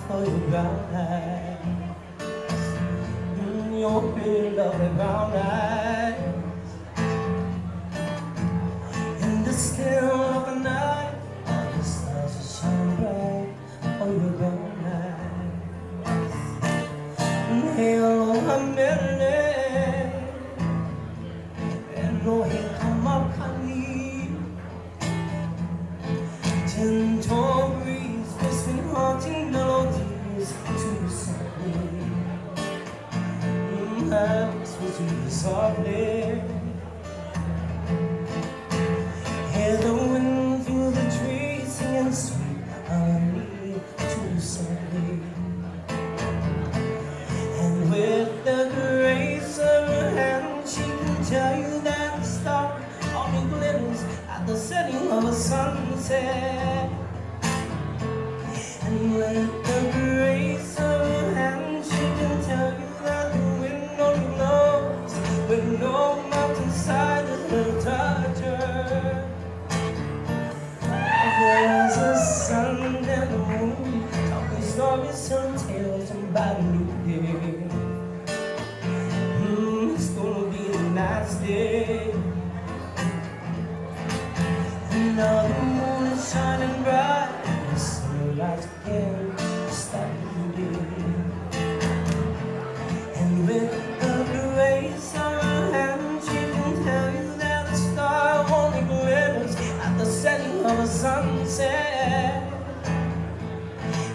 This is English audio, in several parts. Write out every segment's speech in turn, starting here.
for your brown eyes, your pretty lovely brown eyes. In the still of the night, all the stars will shine bright for your brown eyes. Hello, Amelie, hello, here come our honey. Gentle breeze, whispering haunting melodies to you softly. I whisper to you softly. Hear the wind through the trees singing sweet harmony to you softly. And with the grace of her hand, she can tell you that the star only glitters at the setting of a sunset. And with the grace of her hand, she can tell you that the wind only blows when no mountainside will touch her. There's a sun and the moon, talking stories and tales about a new day. It's gonna be a nice day. Now the moon is shining bright, the sunrise again is starting to day. And with the grace of her hand, she can tell you that the star only glitters at the setting of a sunset.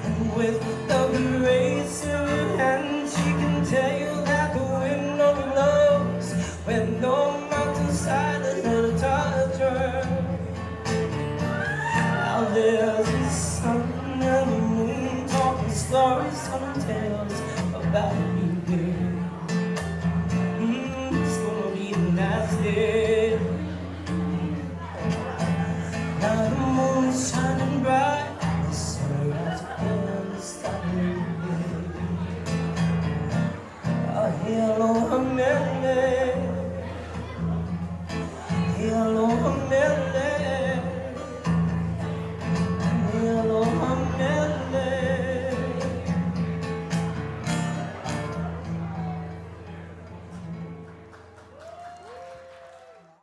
And with the grace of her hand, she can tell you that the wind only blows when no mountainside is gonna touch her. Now there's the sun and the moon talking stories, telling tales about